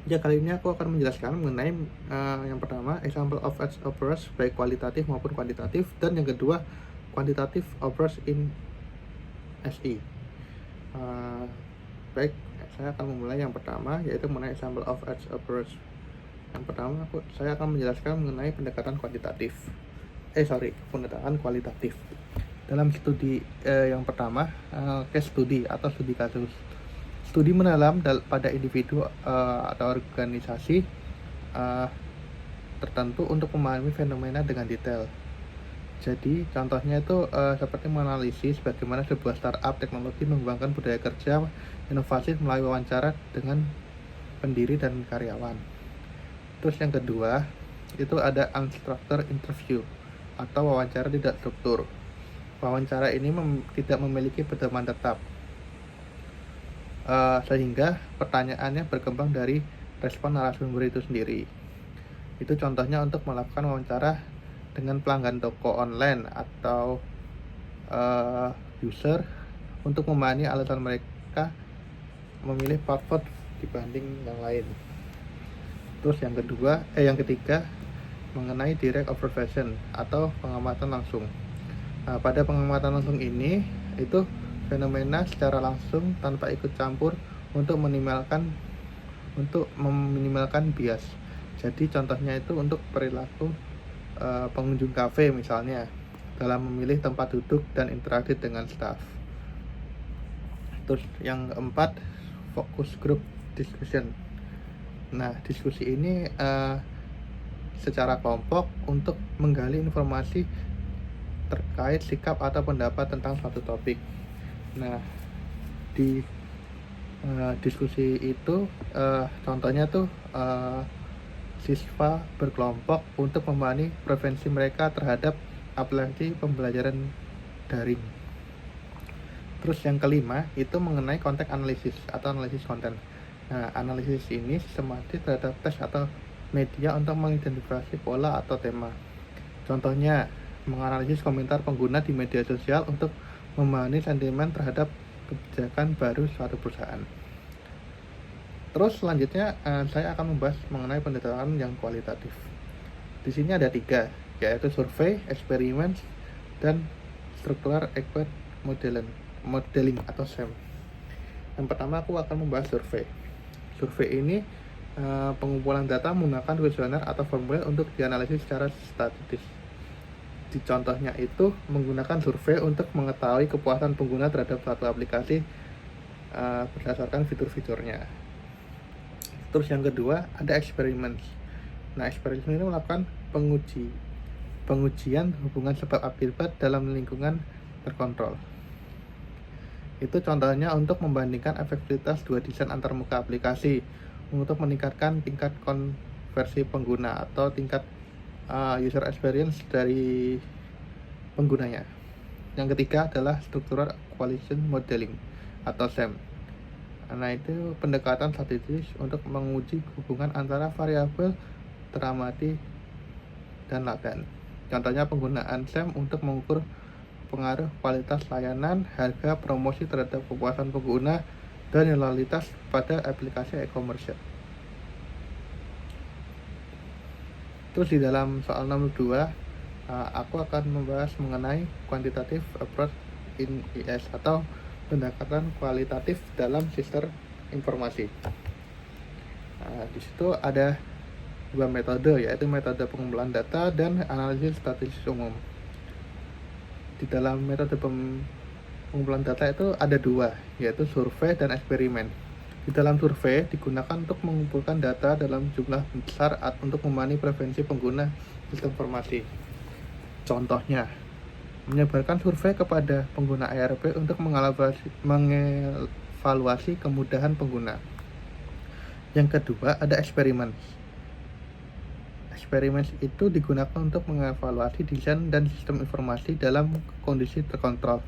Ya, kali ini aku akan menjelaskan mengenai, yang pertama example of ads offers baik kualitatif maupun kuantitatif, dan yang kedua quantitative offers in SE. Eee, Baik, saya akan memulai yang pertama, yaitu mengenai example of ads offers. Yang pertama saya akan menjelaskan mengenai pendekatan pendekatan kualitatif. Dalam studi, yang pertama, case study atau studi kasus. Studi mendalam pada individu, atau organisasi, eee tertentu untuk memahami fenomena dengan detail. Jadi contohnya itu, seperti menganalisis bagaimana sebuah startup teknologi mengembangkan budaya kerja inovatif melalui wawancara dengan pendiri dan karyawan. Terus yang kedua, itu ada unstructured interview atau wawancara tidak struktur. Wawancara ini tidak memiliki pedoman tetap, sehingga pertanyaannya berkembang dari respon narasumber itu sendiri. Itu contohnya untuk melakukan wawancara dengan pelanggan toko online atau uh, user untuk memahami alasan mereka memilih password dibanding yang lain. Terus yang ketiga mengenai direct observation atau pengamatan langsung. Nah, pada pengamatan langsung ini itu fenomena secara langsung tanpa ikut campur untuk meminimalkan bias. Jadi contohnya itu untuk perilaku pengunjung kafe misalnya dalam memilih tempat duduk dan interaksi dengan staff. Terus yang keempat, focus group discussion. Nah, diskusi ini secara kelompok untuk menggali informasi terkait sikap atau pendapat tentang suatu topik. Nah, di diskusi itu contohnya tuh siswa berkelompok untuk memahami preferensi mereka terhadap aplikasi pembelajaran daring. Terus yang kelima itu mengenai konteks analisis atau analisis konten. Nah, analisis ini sistematis terhadap teks atau media untuk mengidentifikasi pola atau tema. Contohnya, menganalisis komentar pengguna di media sosial untuk memahami sentimen terhadap kebijakan baru suatu perusahaan. Terus selanjutnya saya akan membahas mengenai pendekatan yang kualitatif. Di sini ada 3, yaitu survei, eksperimen, dan structural acquaint modeling atau SEM. Yang pertama aku akan membahas survei. Survei ini pengumpulan data menggunakan kuesioner atau formulir untuk dianalisis secara statistik. Di contohnya itu menggunakan survei untuk mengetahui kepuasan pengguna terhadap suatu aplikasi berdasarkan fitur-fiturnya. Terus yang kedua ada eksperimen. Nah, eksperimen ini melakukan pengujian hubungan sebab akibat dalam lingkungan terkontrol. Itu contohnya untuk membandingkan efektivitas dua desain antarmuka aplikasi untuk meningkatkan tingkat konversi pengguna atau tingkat user experience dari penggunanya. Yang ketiga adalah structural acquisition modeling atau SEM. Nah, itu pendekatan statistis untuk menguji hubungan antara variabel teramati dan laten. Contohnya penggunaan SEM untuk mengukur pengaruh kualitas layanan, harga, promosi terhadap kepuasan pengguna, dan loyalitas pada aplikasi e-commerce. Terus di dalam soal nomor 2, aku akan membahas mengenai quantitative approach in IS atau pendekatan kualitatif dalam sistem informasi. Di situ ada 2 metode, yaitu metode pengumpulan data dan analisis statistik umum. Di dalam metode pengumpulan data itu ada 2, yaitu survei dan eksperimen. Di dalam survei digunakan untuk mengumpulkan data dalam jumlah besar untuk memahami preferensi pengguna sistem informasi. Contohnya, menyebarkan survei kepada pengguna ERP untuk mengevaluasi kemudahan pengguna. Yang kedua ada eksperimen. Eksperimen itu digunakan untuk mengevaluasi desain dan sistem informasi dalam kondisi terkontrol.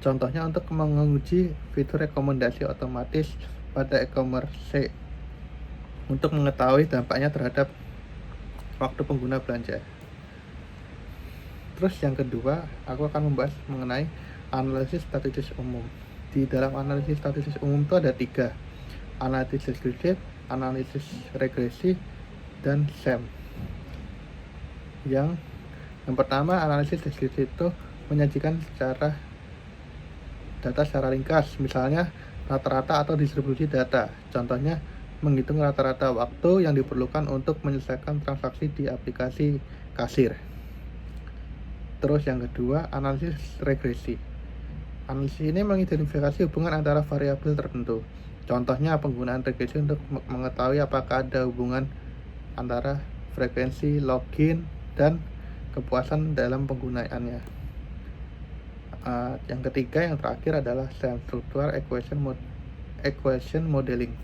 Contohnya untuk menguji fitur rekomendasi otomatis pada e-commerce untuk mengetahui dampaknya terhadap waktu pengguna belanja. Terus yang kedua, aku akan membahas mengenai analisis statistik umum. Di dalam analisis statistik umum itu ada 3, analisis deskriptif, analisis regresi, dan SEM. Yang pertama, analisis regresi itu menyajikan data secara ringkas, misalnya rata-rata atau distribusi data. Contohnya, menghitung rata-rata waktu yang diperlukan untuk menyelesaikan transaksi di aplikasi kasir. Terus yang kedua, analisis regresi. Analisis ini mengidentifikasi hubungan antara variabel tertentu. Contohnya, penggunaan regresi untuk mengetahui apakah ada hubungan antara frekuensi login dan kepuasan dalam penggunaannya. Yang ketiga, yang terakhir adalah SEM, Structural Equation Modeling,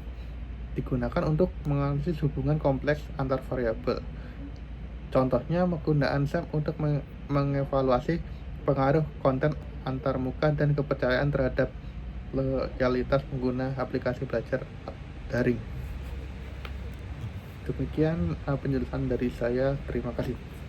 digunakan untuk menganalisis hubungan kompleks antar variabel. Contohnya, penggunaan SEM untuk mengevaluasi pengaruh konten antarmuka dan kepercayaan terhadap loyalitas pengguna aplikasi belajar daring. Demikian penjelasan dari saya. Terima kasih.